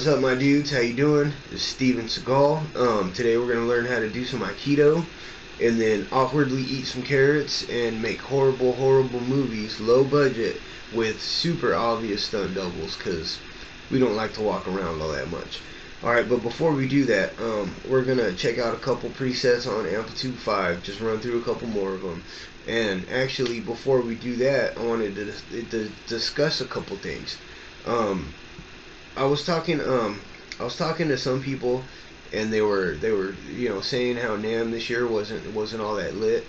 What's up, my dudes? How you doing? This is Steven Seagal. Today we're gonna learn how to do some Aikido, and then awkwardly eat some carrots and make horrible, horrible movies, low budget, with super obvious stunt doubles, cause we don't like to walk around all that much. Alright, but before we do that, we're gonna check out a couple presets on Amplitube 5. Just run through a couple more of them. And actually, before we do that, I wanted to discuss a couple things. I was talking to some people, and they were saying how Namm this year wasn't all that lit.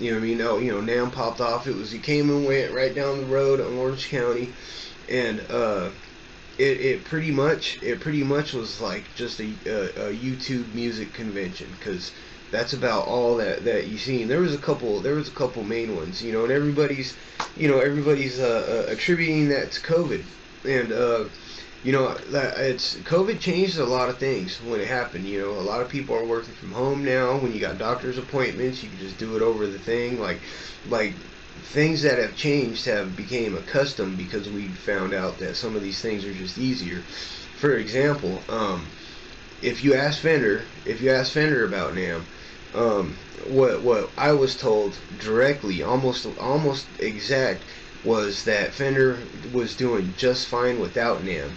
You know what I mean? Oh, Namm popped off. He came and went right down the road in Orange County, and it pretty much was like just a YouTube music convention, because that's about all that you seen. There was a couple main ones, and everybody's attributing that to COVID, and COVID changed a lot of things when it happened. A lot of people are working from home now. When you got doctor's appointments, you can just do it over the thing. Like things that have changed have became a custom because we found out that some of these things are just easier. For example, if you ask Fender about Namm, what I was told directly, almost exact, was that Fender was doing just fine without Namm.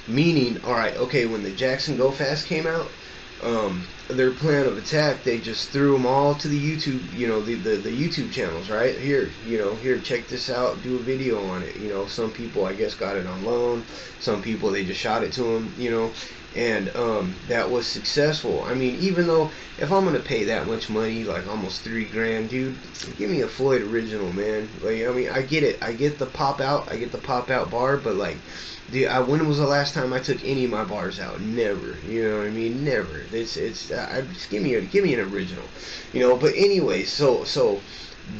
Meaning, alright, okay, when the Jackson Go Fast came out, their plan of attack, they just threw them all to the YouTube, the YouTube channels, right? Here, check this out, do a video on it. Some people, I guess, got it on loan. Some people, they just shot it to them, and that was successful. I mean, even though, if I'm gonna pay that much money, like almost $3 grand, dude, give me a Floyd original, man. Like, I mean, I get it, I get the pop out bar, but like, dude, when was the last time I took any of my bars out? Never. You know what I mean? Never. Just give me an original. But anyway, so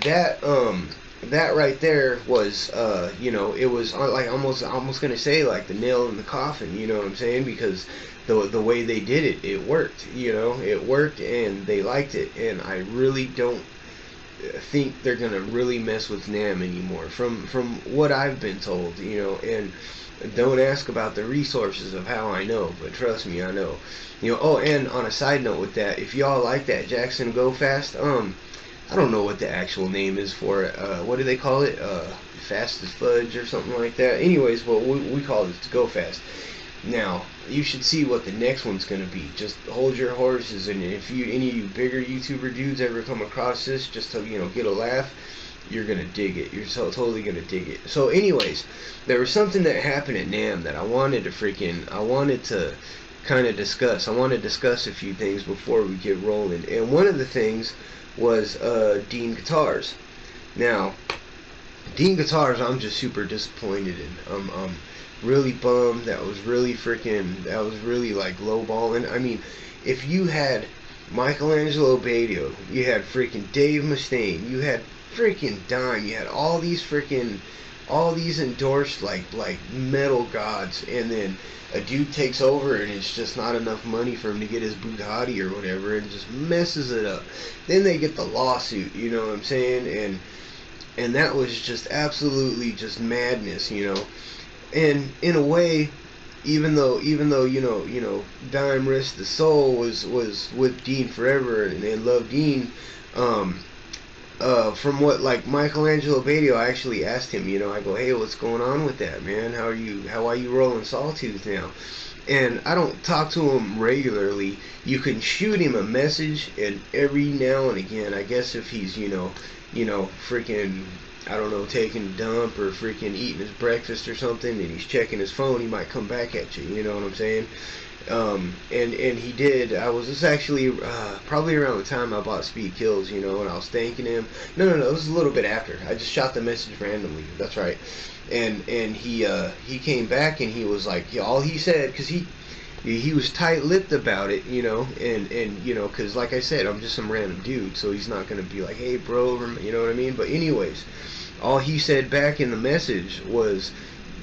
that that right there was it was like almost gonna say like the nail in the coffin. You know what I'm saying? Because the way they did it worked. It worked, and they liked it, and I really don't think they're gonna really mess with Namm anymore, from what I've been told. And don't ask about the resources of how I know, but trust me, I know. Oh, and on a side note with that, if y'all like that Jackson Go Fast, I don't know what the actual name is for it. What do they call it? Fast as Fudge or something like that. Anyways, well, we call it Go Fast. Now, you should see what the next one's gonna be. Just hold your horses, and if any of you bigger YouTuber dudes ever come across this, just to get a laugh, you're gonna dig it. You're totally gonna dig it. So, anyways, there was something that happened at Namm that I wanted to kind of discuss. I want to discuss a few things before we get rolling. And one of the things was Dean guitars. Now, Dean guitars, I'm just super disappointed in. I'm really bummed. That was really like lowballing. I mean, if you had Michelangelo Badio, you had freaking Dave Mustaine, you had freaking Dime, you had all these endorsed like metal gods, and then a dude takes over and it's just not enough money for him to get his Bugatti or whatever, and just messes it up. Then they get the lawsuit, you know what I'm saying? And that was just absolutely just madness, And in a way, even though Dime Rest the Soul was with Dean forever, and loved Dean, from what, like, Michelangelo Badio, I actually asked him, I go, hey, what's going on with that, man? How are you rolling Sawtooth now? And I don't talk to him regularly. You can shoot him a message, and every now and again, I guess if he's, freaking, I don't know, taking a dump or freaking eating his breakfast or something, and he's checking his phone, he might come back at you, you know what I'm saying? And he did. This actually probably around the time I bought Speed Kills, and I was thanking him. No, it was a little bit after. I just shot the message randomly. That's right. And he came back, and he was like, all he said, because he was tight-lipped about it, and because like I said, I'm just some random dude, so he's not gonna be like, hey bro, you know what I mean? But anyways, all he said back in the message was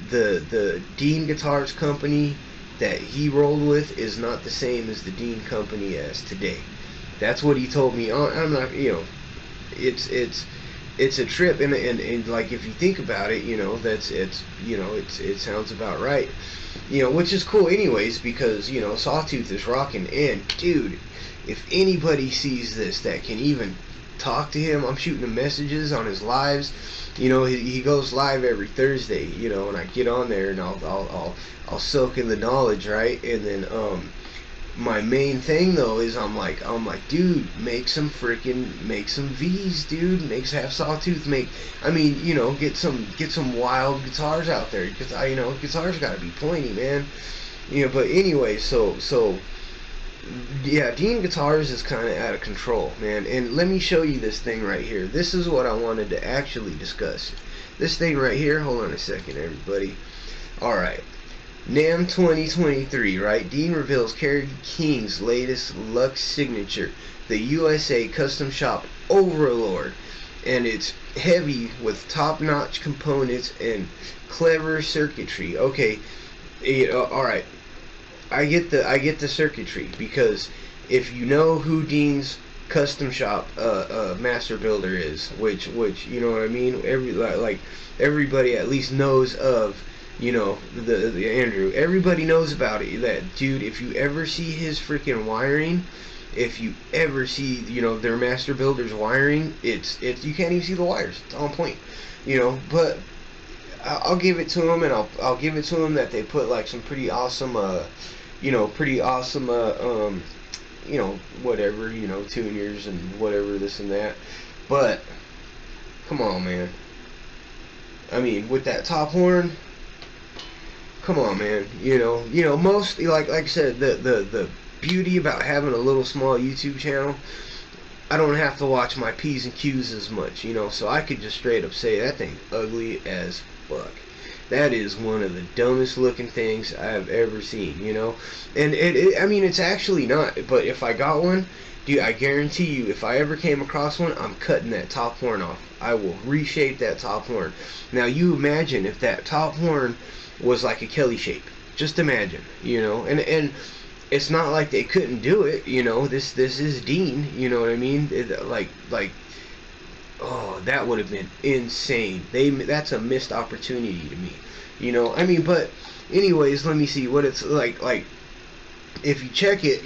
the Dean Guitars company that he rolled with is not the same as the Dean company as today. That's what he told me. I'm not, it's it's a trip, and like if you think about it, it sounds about right, which is cool anyways, because Sawtooth is rocking. And dude, if anybody sees this that can even talk to him, I'm shooting him messages on his lives. He goes live every Thursday, and I get on there and I'll soak in the knowledge, right? And then my main thing though is I'm like, dude, make some V's, dude. Have Sawtooth get some wild guitars out there, because guitars gotta be pointy, man. But anyway, so yeah, Dean Guitars is kind of out of control, man. And let me show you this thing right here. This is what I wanted to actually discuss. This thing right here. Hold on a second, everybody. Alright. NAMM 2023, right? Dean reveals Kerry King's latest Lux signature, the USA Custom Shop Overlord. And it's heavy with top-notch components and clever circuitry. Okay, alright. I get the circuitry, because if you know who Dean's custom shop master builder is, which you know what I mean, everybody at least knows of, the Andrew. Everybody knows about it. That dude, if you ever see his freaking wiring, if you ever see their master builder's wiring, it's you can't even see the wires. It's on point, But I'll give it to him, and I'll give it to him that they put like some pretty awesome whatever, tuners and whatever, this and that. But come on, man. I mean, with that top horn, come on, man. Most, like I said, the beauty about having a little small YouTube channel, I don't have to watch my P's and Q's as much, so I could just straight up say that thing ugly as fuck. That is one of the dumbest looking things I've ever seen, And it's actually not. But if I got one, dude, I guarantee you, if I ever came across one, I'm cutting that top horn off. I will reshape that top horn. Now, you imagine if that top horn was like a Kelly shape. Just imagine, And it's not like they couldn't do it, This is Dean, you know what I mean? Oh, that would have been insane. That's a missed opportunity to me. But anyways, let me see what it's like. Like, if you check it,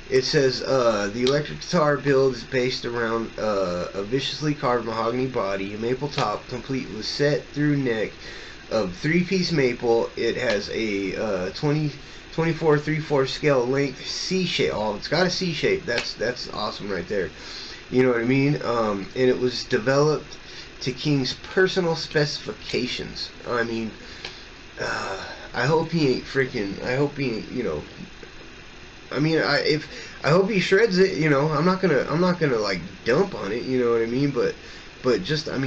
it says the electric guitar build is based around a viciously carved mahogany body, a maple top, complete with set through neck of 3-piece maple. It has a 24 3/4 scale length C shape. Oh, it's got a C shape. That's awesome right there. You know what I mean? And it was developed to King's personal specifications. I mean, I hope he ain't freaking. I hope he ain't. I hope he shreds it. I'm not gonna like dump on it. You know what I mean? But just, I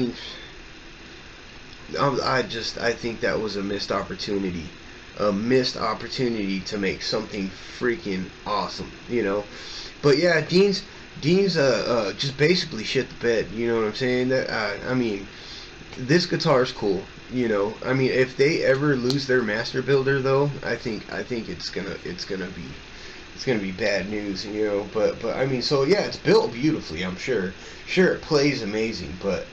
think that was a missed opportunity. A missed opportunity to make something freaking awesome. But yeah, Dean's just basically shit the bed. You know what I'm saying? This guitar's cool. If they ever lose their master builder, though, I think it's gonna be bad news. But so yeah, it's built beautifully. I'm sure it plays amazing. But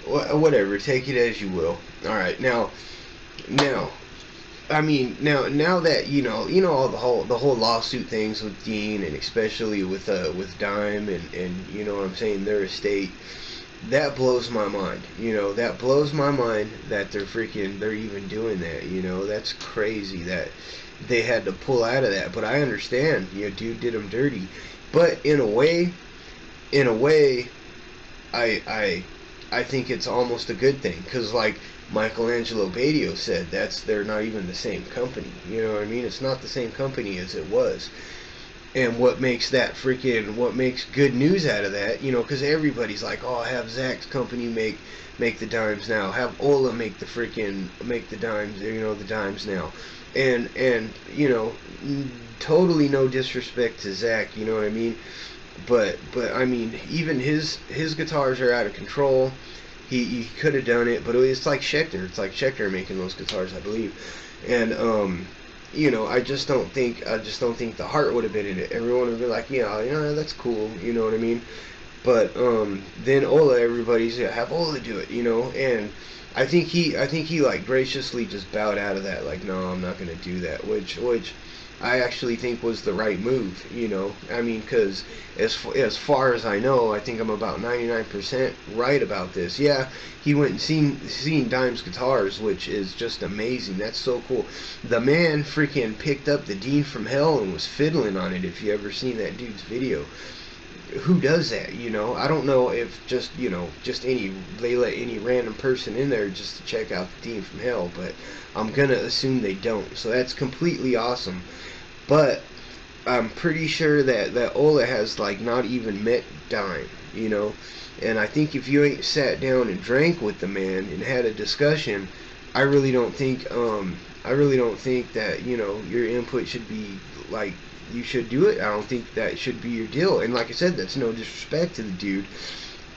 whatever. Take it as you will. All right, now that all the whole lawsuit things with Dean, and especially with Dime and you know what I'm saying, their estate, that blows my mind. That blows my mind that they're even doing that. That's crazy that they had to pull out of that. But I understand, dude did them dirty. But in a way, I think it's almost a good thing, because like Michelangelo Badio said, they're not even the same company. You know what I mean? It's not the same company as it was. And what makes good news out of that, because everybody's like, oh, have Zach's company make the dimes now. Have Ola make the dimes, the dimes now. And totally no disrespect to Zach, you know what I mean? But even his guitars are out of control. He could have done it, but it's like Schecter. It's like Schecter making those guitars, I believe. And I just don't think the heart would have been in it. Everyone would be like, yeah, that's cool, you know what I mean? But then Ola, everybody's have Ola do it, and I think he like graciously just bowed out of that, like, no, I'm not gonna do that, which I actually think was the right move, I mean, because as far as I know, I think I'm about 99% right about this. Yeah, he went and seen Dime's guitars, which is just amazing. That's so cool. The man freaking picked up the Dean from Hell and was fiddling on it. If you ever seen that dude's video, who does that? I don't know if just they let any random person in there just to check out the Dean from Hell, but I'm gonna assume they don't. So that's completely awesome. But I'm pretty sure that Ola has like not even met Dime, and I think if you ain't sat down and drank with the man and had a discussion, I really don't think that your input should be like, you should do it. I don't think that should be your deal. And like I said, that's no disrespect to the dude,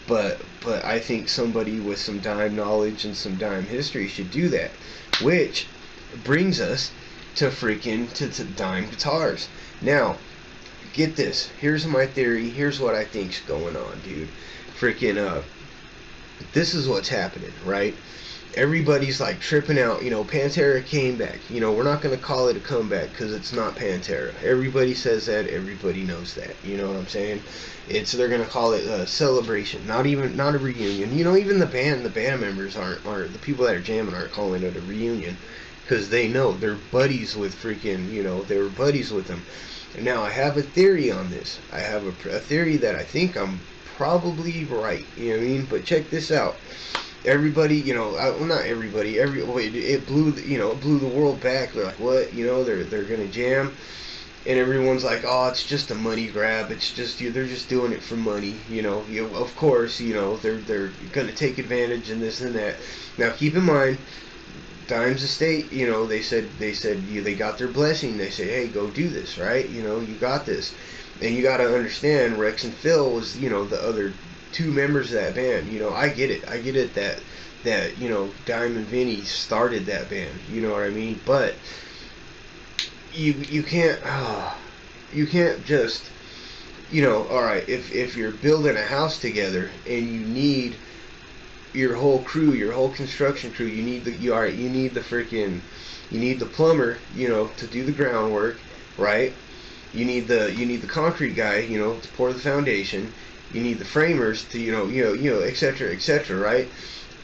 but I think somebody with some Dime knowledge and some Dime history should do that. Which brings us to to Dime guitars. Now, get this. Here's my theory. Here's what I think's going on, dude. This is what's happening, right? Everybody's like tripping out. Pantera came back. We're not going to call it a comeback because it's not Pantera. Everybody says that. Everybody knows that. You know what I'm saying? They're going to call it a celebration, not a reunion. Even the band members aren't the people that are jamming aren't calling it a reunion, because they know they're buddies with they were buddies with them. Now, I have a theory on this. I have a theory that I think I'm probably right. You know what I mean? But check this out. Everybody, well, not everybody. It blew, it blew the world back. They're like, what? They're gonna jam, and everyone's like, oh, it's just a money grab. It's just they're just doing it for money. Of course, they're gonna take advantage and this and that. Now, keep in mind, Dime's estate, they got their blessing. They say, hey, go do this, right? You got this. And you got to understand, Rex and Phil was, the other two members of that band. I get it that Dime and Vinny started that band. You know what I mean? But you can't just, all right, if you're building a house together and you need your whole crew, your whole construction crew, you need the plumber, to do the groundwork, right? You need the concrete guy, to pour the foundation. You need the framers to, etc., right?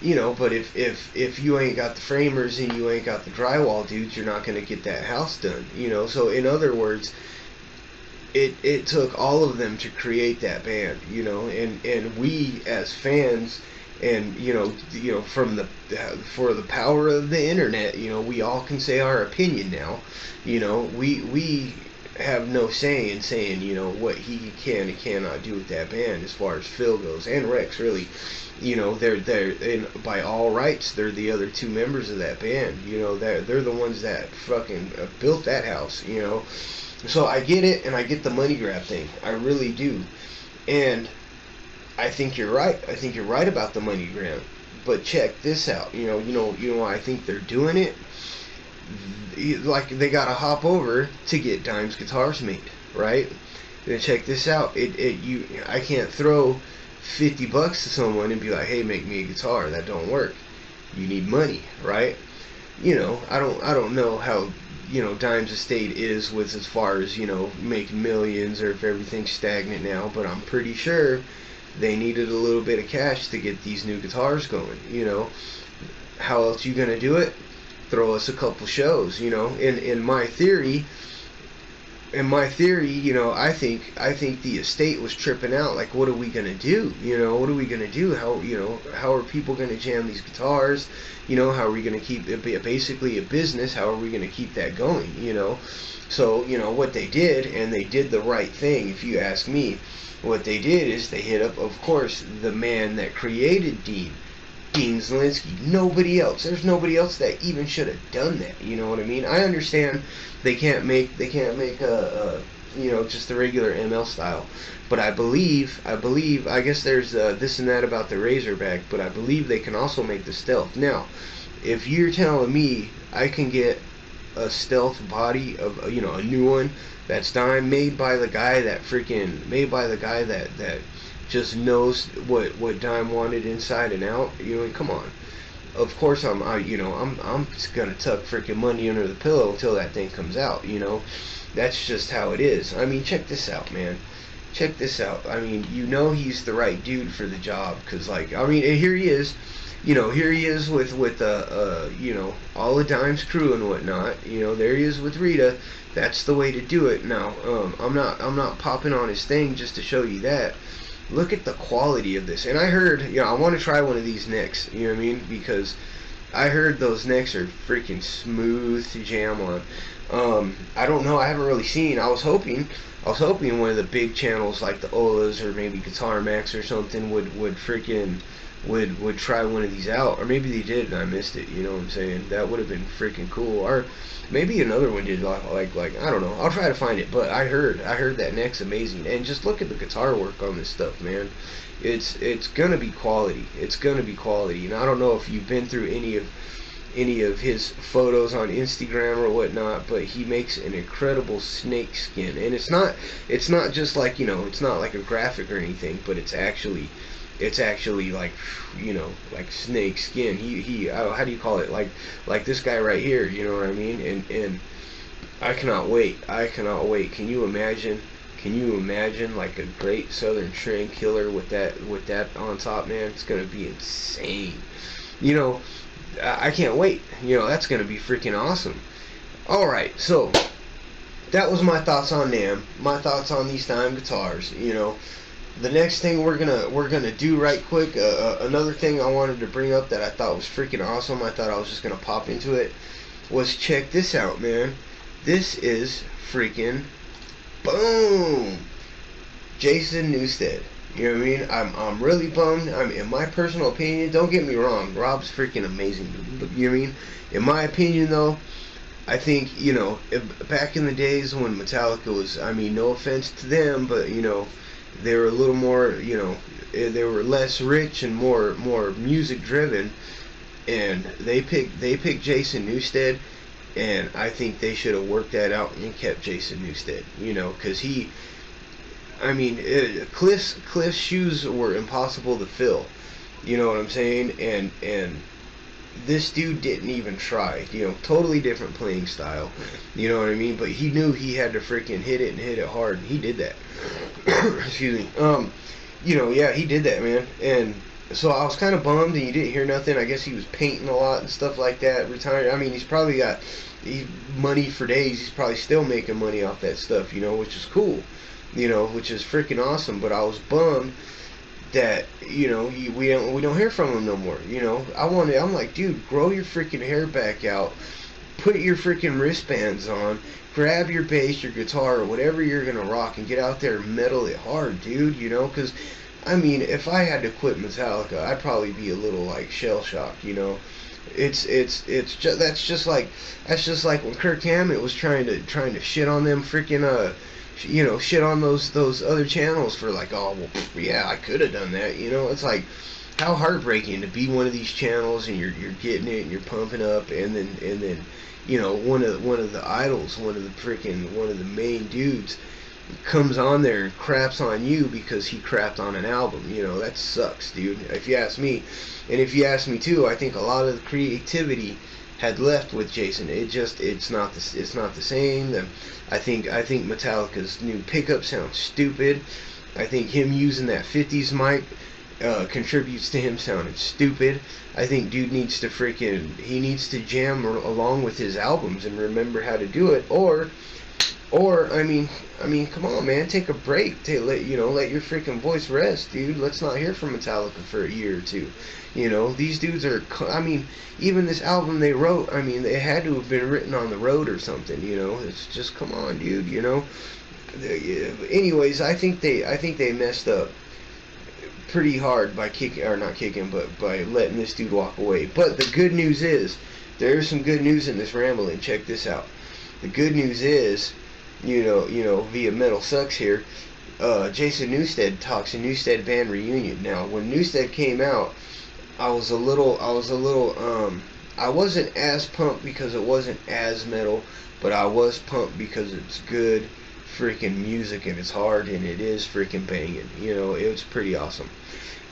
But if you ain't got the framers and you ain't got the drywall dudes, you're not gonna get that house done. So in other words, it took all of them to create that band, and we as fans, and for the power of the internet, we all can say our opinion now. We have no say in saying what he can and cannot do with that band as far as Phil goes, and Rex, really. They're and by all rights, they're the other two members of that band. They're the ones that fucking built that house. So I get it, and I get the money grab thing. I really do. And I think you're right. I think you're right about the money grab. But check this out. I think they're doing it. Like, they gotta hop over to get Dime's guitars made, right? And check this out. I can't throw $50 to someone and be like, hey, make me a guitar. That don't work. You need money, right? I don't know how Dime's estate is with as far as making millions, or if everything's stagnant now, but I'm pretty sure they needed a little bit of cash to get these new guitars going. How else you gonna do it? Throw us a couple shows. In my theory, I think the estate was tripping out. Like, what are we gonna do? What are we gonna do? How are people gonna jam these guitars? How are we gonna keep it basically a business? How are we gonna keep that going? So what they did, and they did the right thing, if you ask me. What they did is they hit up, of course, the man that created Dean Zielinski. Nobody else. There's nobody else that even should have done that. You know what I mean? I understand they can't make a just the regular ML style, but I believe I guess there's this and that about the Razorback, but I believe they can also make the Stealth. Now, if you're telling me I can get a stealth body of, you know, a new one that's Dime, made by the guy that just knows what Dime wanted inside and out. You know, come on. Of course, I'm just gonna tuck freaking money under the pillow until that thing comes out. You know, that's just how it is. I mean, check this out, man. Check this out. I mean, you know, he's the right dude for the job, because, like, I mean, here he is. You know, here he is with you know, all the Dime's crew and whatnot. You know, there he is with Rita. That's the way to do it. Now, I'm not popping on his thing just to show you that. Look at the quality of this. And I heard, you know, I want to try one of these necks. You know what I mean? Because I heard those necks are freaking smooth to jam on. I don't know. I haven't really seen. I was hoping one of the big channels like the Olas or maybe Guitar Max or something would try one of these out, or maybe they did and I missed it. You know what I'm saying? That would have been freaking cool. Or maybe another one did, like I don't know. I'll try to find it. But I heard that neck's amazing, and just look at the guitar work on this stuff, man. It's gonna be quality. It's gonna be quality. And I don't know if you've been through any of his photos on Instagram or whatnot, but he makes an incredible snake skin. And it's not just like, you know, it's not like a graphic or anything, but it's actually like, you know, like snake skin. He how do you call it, like this guy right here, you know what I mean? And I cannot wait. Can you imagine like a great Southern Train killer with that on top, man? It's gonna be insane. You know, I can't wait. You know, that's gonna be freaking awesome. Alright, so that was my thoughts on Namm, my thoughts on these Dime guitars. You know, the next thing we're gonna do right quick, another thing I wanted to bring up that I thought was freaking awesome, I thought I was just gonna pop into it, was check this out, man. This is freaking boom, Jason Newsted. You know what I mean? I'm really bummed. I mean, in my personal opinion, don't get me wrong, Rob's freaking amazing. You know what I mean? In my opinion, though, I think, you know, back in the days when Metallica was, I mean, no offense to them, but, you know, they were a little more, you know, they were less rich and more music driven, and they picked Jason Newsted, and I think they should have worked that out and kept Jason Newsted, you know, because he, I mean, Cliff's shoes were impossible to fill, you know what I'm saying, and this dude didn't even try, you know, totally different playing style, you know what I mean, but he knew he had to freaking hit it and hit it hard, and he did that. Excuse me. You know, yeah, he did that, man. And so I was kind of bummed, and you didn't hear nothing. I guess he was painting a lot and stuff like that, retired. I mean, he's probably got money for days. He's probably still making money off that stuff, you know, which is cool, you know, which is freaking awesome. But I was bummed that, you know, we don't hear from him no more. You know, I'm like, dude, grow your freaking hair back out, put your freaking wristbands on, grab your bass, your guitar, or whatever you're gonna rock, and get out there and metal it hard, dude. You know, because I mean, if I had to quit Metallica, I'd probably be a little like shell shocked. You know, it's just that's just like when Kirk Hammett was trying to shit on them freaking you know, shit on those other channels for like, oh well, yeah, I could have done that. You know, it's like, how heartbreaking to be one of these channels and you're getting it and you're pumping up, and then you know, one of the idols, one of the main dudes comes on there and craps on you because he crapped on an album. You know, that sucks, dude, if you ask me. And if you ask me too, I think a lot of the creativity had left with Jason. It's not the same. I think Metallica's new pickup sounds stupid. I think him using that 50s mic contributes to him sounding stupid. I think dude needs to jam along with his albums and remember how to do it, or I mean, come on, man, take a break, let your freaking voice rest, dude. Let's not hear from Metallica for a year or two. You know, these dudes are, I mean, even this album they wrote, I mean, it had to have been written on the road or something, you know. It's just, come on, dude, you know. Anyways, I think they messed up pretty hard by by letting this dude walk away. But the good news is, there's some good news in this rambling. Check this out. The good news is, you know, via Metal Sucks here, Jason Newsted talks a Newsted band reunion. Now, when Newsted came out, I was a little I wasn't as pumped because it wasn't as metal, but I was pumped because it's good freaking music and it's hard and it is freaking banging. You know, it was pretty awesome.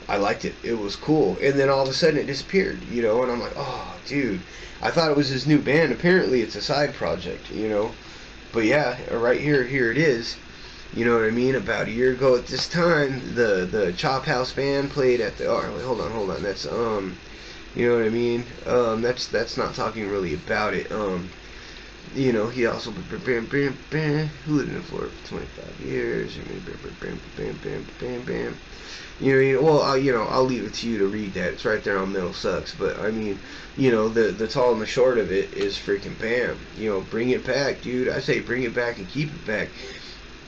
I liked it. It was cool. And then all of a sudden it disappeared, you know, and I'm like, oh, dude. I thought it was his new band. Apparently it's a side project, you know. But yeah, right here it is. You know what I mean? About a year ago at this time, the Chop House band played at the. Oh, wait, hold on. That's you know what I mean? That's not talking really about it. You know, he also who lived in Florida for 25 years. You know, well, I'll leave it to you to read that. It's right there on Metal Sucks. But I mean, you know, the tall and the short of it is freaking Bam. You know, bring it back, dude. I say bring it back and keep it back.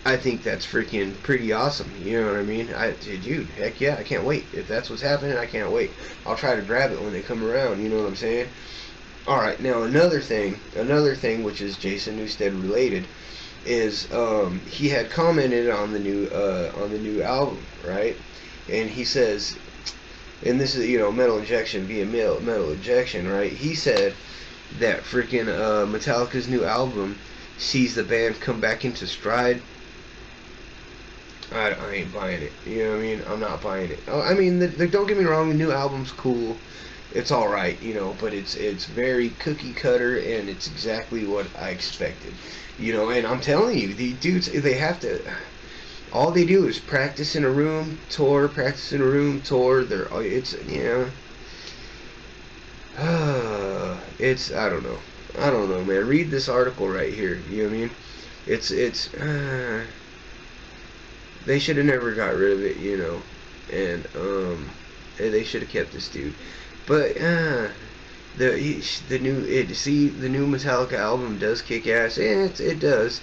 I think that's freaking pretty awesome. You know what I mean? Dude, heck yeah, I can't wait. If that's what's happening, I can't wait. I'll try to grab it when they come around. You know what I'm saying? All right, now another thing, which is Jason Newsted related, is he had commented on the new album, right? And he says, and this is, you know, Metal Injection via Metal Injection, right? He said that freaking Metallica's new album sees the band come back into stride. I ain't buying it. You know what I mean? I'm not buying it. I mean, don't get me wrong. The new album's cool. It's all right, you know, but it's very cookie cutter, and it's exactly what I expected. You know, and I'm telling you, the dudes, they have to. All they do is practice in a room, tour, practice in a room, tour. You know, it's I don't know, man. Read this article right here. You know what I mean? It's they should have never got rid of it, you know, and they should have kept this dude. But the new Metallica album does kick ass. It does.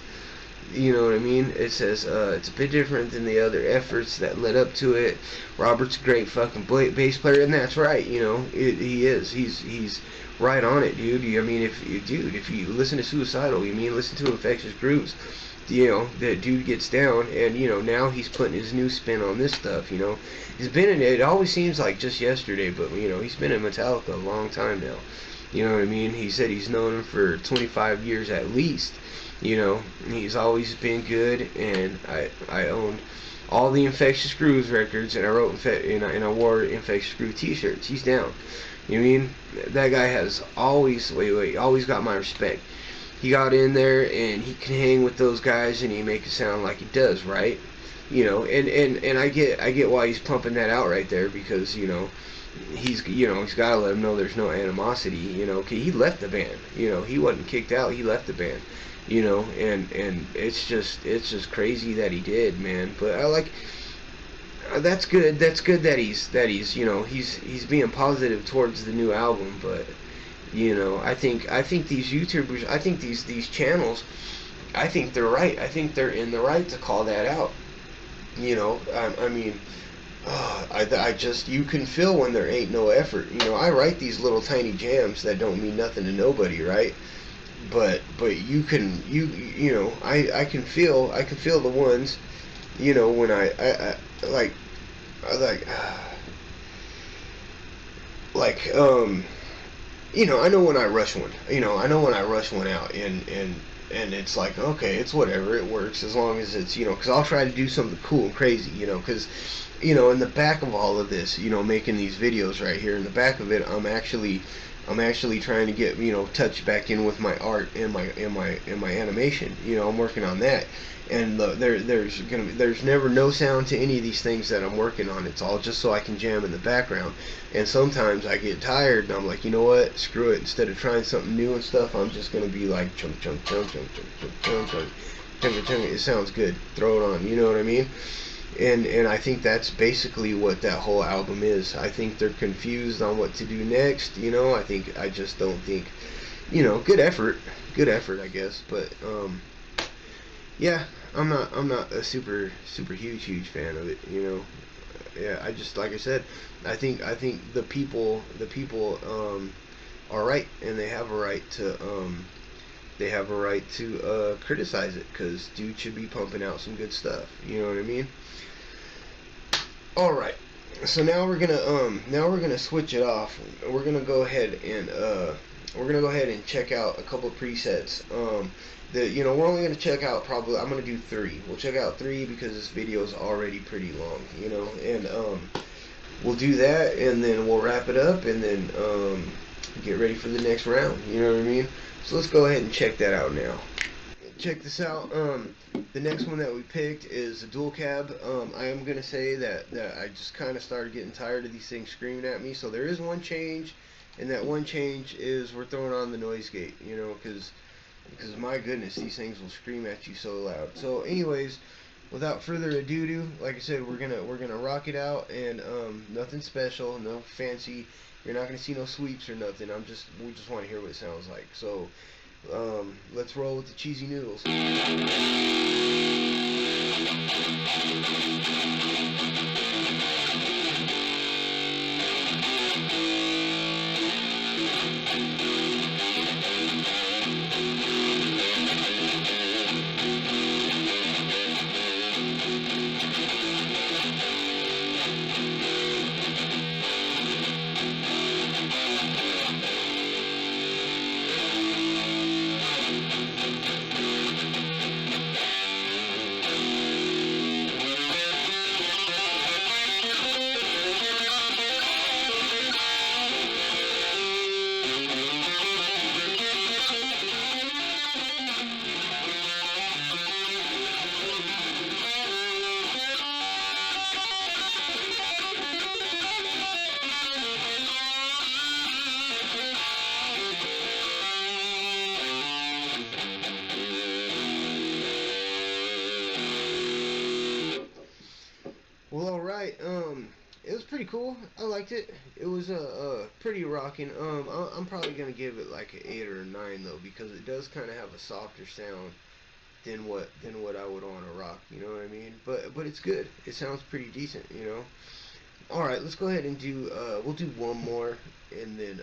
You know what I mean? It says it's a bit different than the other efforts that led up to it. Robert's a great fucking bass player, and that's right. You know, he is. He's right on it, dude. I mean, if you listen to Suicidal, you mean listen to Infectious Grooves. You know, that dude gets down, and you know, now he's putting his new spin on this stuff. You know, he's been in it. It always seems like just yesterday, but you know, he's been in Metallica a long time now. You know what I mean? He said he's known him for 25 years at least. You know, he's always been good, and I owned all the Infectious Grooves records, and I wrote and I wore Infectious Groove T-shirts. He's down. You know what I mean? That guy has always always got my respect. He got in there and he can hang with those guys and he make it sound like he does, right? You know, and I get why he's pumping that out right there, because you know he's got to let him know there's no animosity. You know, he left the band. You know, he wasn't kicked out. He left the band. You know, and it's just crazy that he did, man. But I like. That's good. That's good that he's you know he's being positive towards the new album, but. You know, I think these YouTubers, I think these channels, I think they're right. I think they're in the right to call that out. You know, I mean, I just, you can feel when there ain't no effort. You know, I write these little tiny jams that don't mean nothing to nobody, right? But you know, I can feel the ones, you know, when I like you know, I know when I rush one. You know, I know when I rush one out, and it's like, okay, it's whatever, it works as long as it's, you know, because I'll try to do something cool and crazy, you know, because, you know, in the back of all of this, you know, making these videos right here, in the back of it, I'm actually trying to get, you know, touch back in with my art and my animation. You know, I'm working on that. And there's never no sound to any of these things that I'm working on. It's all just so I can jam in the background. And sometimes I get tired and I'm like, you know what, screw it. Instead of trying something new and stuff, I'm just gonna be like chunk chunk chunk chunk chunk chunk chunk chunk chunk chunk. It sounds good. Throw it on. You know what I mean? And I think that's basically what that whole album is. I think they're confused on what to do next. You know, I just don't think, you know, good effort, I guess. But yeah, I'm not a super huge fan of it. You know, yeah, I just, like I said, I think the people are right, and they have a right to criticize it, because dude should be pumping out some good stuff. You know what I mean? All right. So now we're gonna switch it off. We're gonna go ahead and check out a couple of presets. We're only gonna check out probably. I'm gonna do three. We'll check out three because this video is already pretty long. And we'll do that, and then we'll wrap it up, and then get ready for the next round. You know what I mean? So let's go ahead and check that out now. Check this out. The next one that we picked is a dual cab. I am gonna say that I just kind of started getting tired of these things screaming at me. So there is one change, and that one change is we're throwing on the noise gate. Because my goodness, these things will scream at you so loud. So, anyways, without further ado, like I said, we're gonna rock it out, and nothing special, no fancy. You're not gonna see no sweeps or nothing. We just want to hear what it sounds like. So. Let's roll with the cheesy noodles. Well, all right. It was pretty cool. I liked it. It was pretty rocking. I'm probably gonna give it like an 8 or a 9 though, because it does kind of have a softer sound than what I would want to rock. You know what I mean? But it's good. It sounds pretty decent. All right, let's go ahead and do. We'll do one more, and then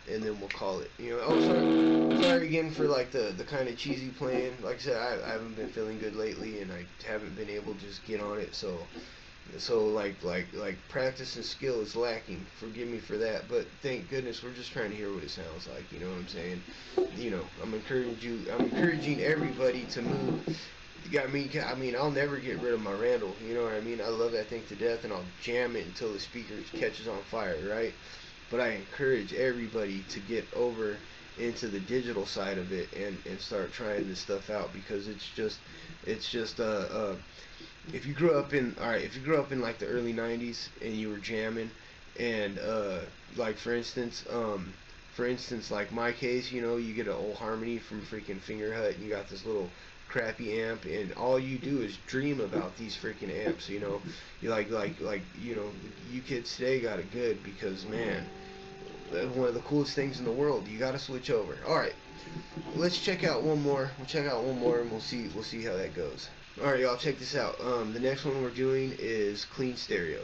we'll call it. Oh, sorry again for like the kind of cheesy playing. Like I said, I haven't been feeling good lately, and I haven't been able to just get on it. So like practice and skill is lacking. Forgive me for that, but thank goodness we're just trying to hear what it sounds like. You know what I'm saying? I'm encouraging everybody to move. I mean, I'll never get rid of my Randall. You know what I mean? I love that thing to death, and I'll jam it until the speaker catches on fire, right? But I encourage everybody to get over into the digital side of it and start trying this stuff out, because it's just if you grew up in like the early 90s and you were jamming, and like for instance like my case, you get an old Harmony from freaking Finger Hut, and you got this little crappy amp, and all you do is dream about these freaking amps. You kids today got it good, because man, one of the coolest things in the world. You gotta switch over. Alright, let's check out one more. We'll check out one more, and we'll see how that goes. Alright, y'all, check this out. The next one we're doing is Clean Stereo.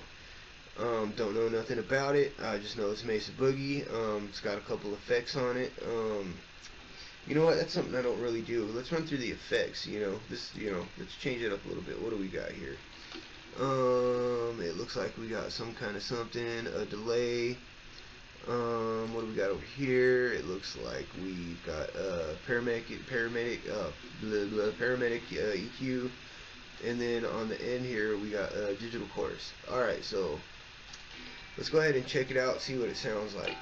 Don't know nothing about it. I just know it's Mesa Boogie. It's got a couple effects on it. You know what? That's something I don't really do. Let's run through the effects. Let's change it up a little bit. What do we got here? It looks like we got some kind of something, a delay. What do we got over here? It looks like we've got paramedic EQ, and then on the end here we got digital chorus. All right, so let's go ahead and check it out, see what it sounds like.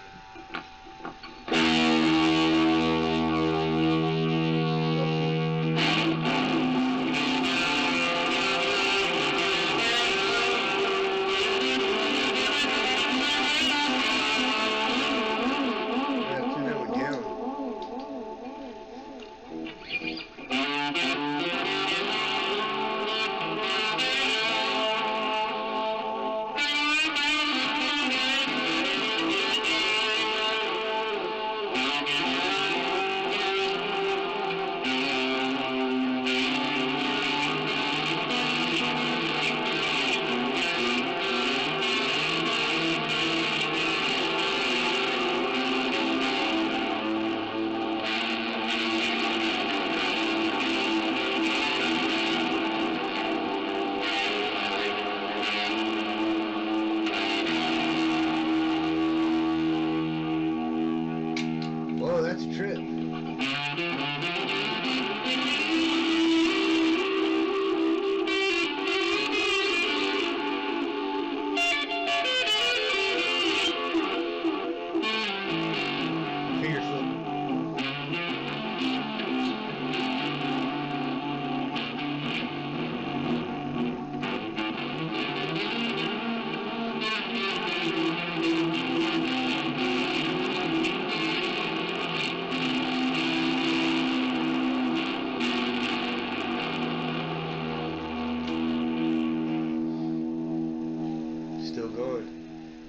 going.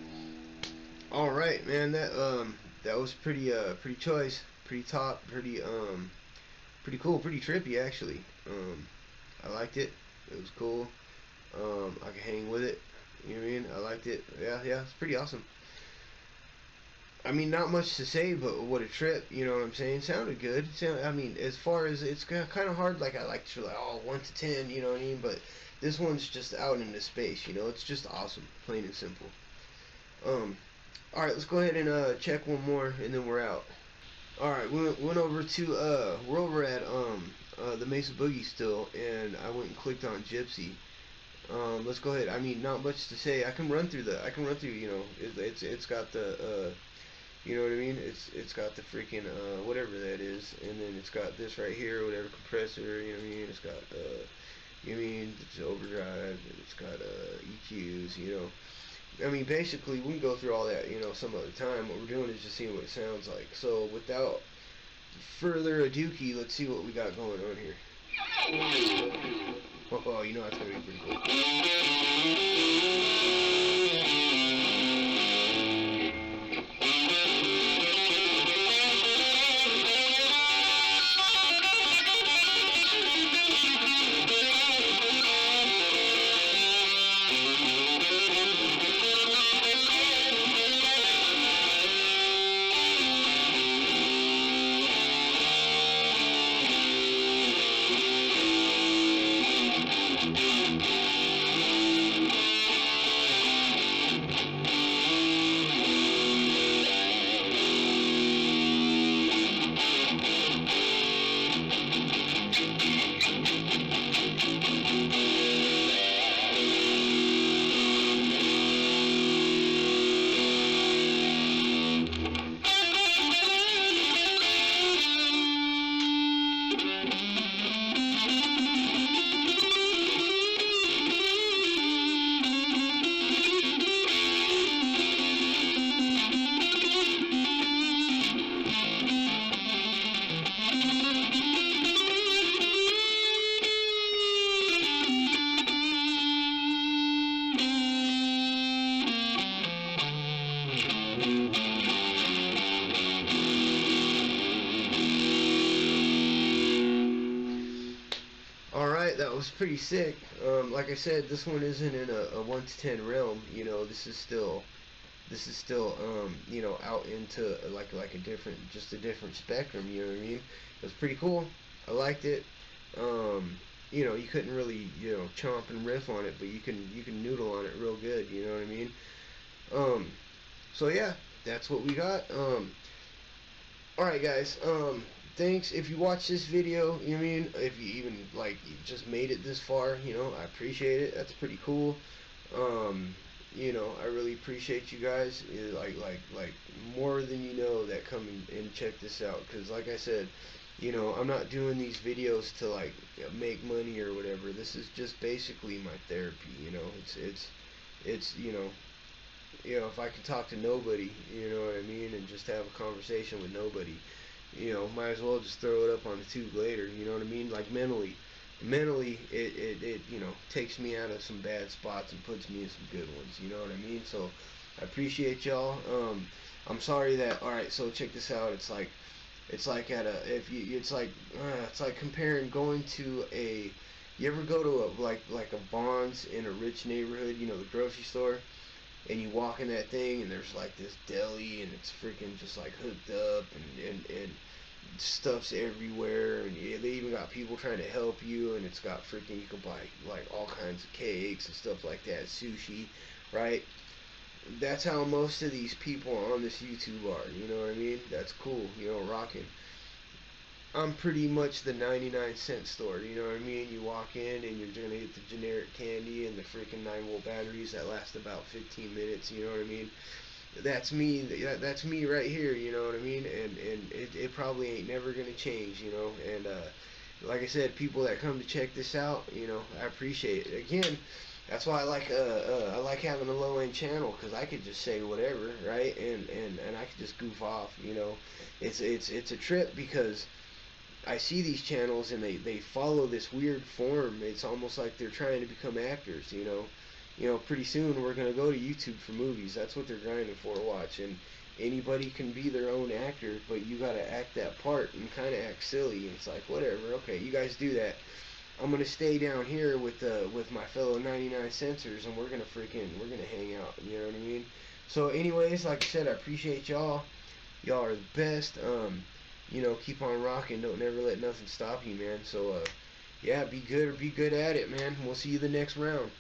All right, man. That was pretty choice, pretty top, pretty cool, pretty trippy actually. I liked it. It was cool. I could hang with it. You know what I mean? I liked it. Yeah, it's pretty awesome. I mean, not much to say, but what a trip. You know what I'm saying? Sounded good. I mean, as far as it's kind of hard. Like I like to like 1 to 10. You know what I mean? But this one's just out into space. You know, it's just awesome, plain and simple. Um, all right, let's go ahead and check one more, and then we're out. All right, we went over to we're over at the Mesa Boogie still, and I went and clicked on Gypsy. Let's go ahead. I mean, not much to say. I can run through. You know, it's got the you know what I mean. It's got the freaking whatever that is, and then it's got this right here, whatever compressor. You know what I mean. It's got you know what I mean, it's overdrive. It's got EQs. You know. I mean, basically, we can go through all that, you know, some other time. What we're doing is just seeing what it sounds like. So, without further ado, let's see what we got going on here. Oh, you know that's gonna be pretty cool. That was pretty sick. Like I said, this one isn't in a 1 to 10 realm. You know, this is still you know, out into like a different, just a different spectrum. You know what I mean? It was pretty cool. I liked it. You know, you couldn't really, you know, chomp and riff on it, but you can noodle on it real good. You know what I mean? So yeah, that's what we got. Alright guys, thanks if you watch this video. You know what I mean, if you even like you just made it this far, you know, I appreciate it. That's pretty cool. You know, I really appreciate you guys, like more than you know, that come and check this out. Because like I said, you know, I'm not doing these videos to like make money or whatever. This is just basically my therapy. You know, it's you know, if I can talk to nobody, you know what I mean, and just have a conversation with nobody, you know, might as well just throw it up on the tube later, you know what I mean? Like mentally, it you know, takes me out of some bad spots and puts me in some good ones, you know what I mean? So I appreciate y'all. I'm sorry that, all right, so check this out. It's like at a, if you, it's like comparing going to a, you ever go to a, like a Vons in a rich neighborhood, you know, the grocery store, and you walk in that thing and there's like this deli and it's freaking just like hooked up and stuff's everywhere, and yeah, they even got people trying to help you, and it's got freaking, you can buy like all kinds of cakes and stuff like that, sushi, right? That's how most of these people on this YouTube are, you know what I mean? That's cool, you know, rocking. I'm pretty much the 99-cent store, you know what I mean? You walk in and you're gonna get the generic candy and the freaking 9-volt batteries that last about 15 minutes, you know what I mean? That's me. That's me right here, you know what I mean? And it probably ain't never gonna change, you know. And like I said, people that come to check this out, you know, I appreciate it. Again, that's why I like having a low end channel, because I could just say whatever, right? And I could just goof off, you know. It's a trip, because I see these channels and they follow this weird form. It's almost like they're trying to become actors, you know. pretty soon we're gonna go to YouTube for movies. That's what they're grinding for to watch. And anybody can be their own actor, but you gotta act that part and kind of act silly. And it's like, whatever, okay, you guys do that. I'm gonna stay down here with my fellow 99 censors, and we're gonna hang out. You know what I mean? So, anyways, like I said, I appreciate y'all. Y'all are the best. Keep on rocking. Don't never let nothing stop you, man. So, yeah, be good or be good at it, man. We'll see you the next round.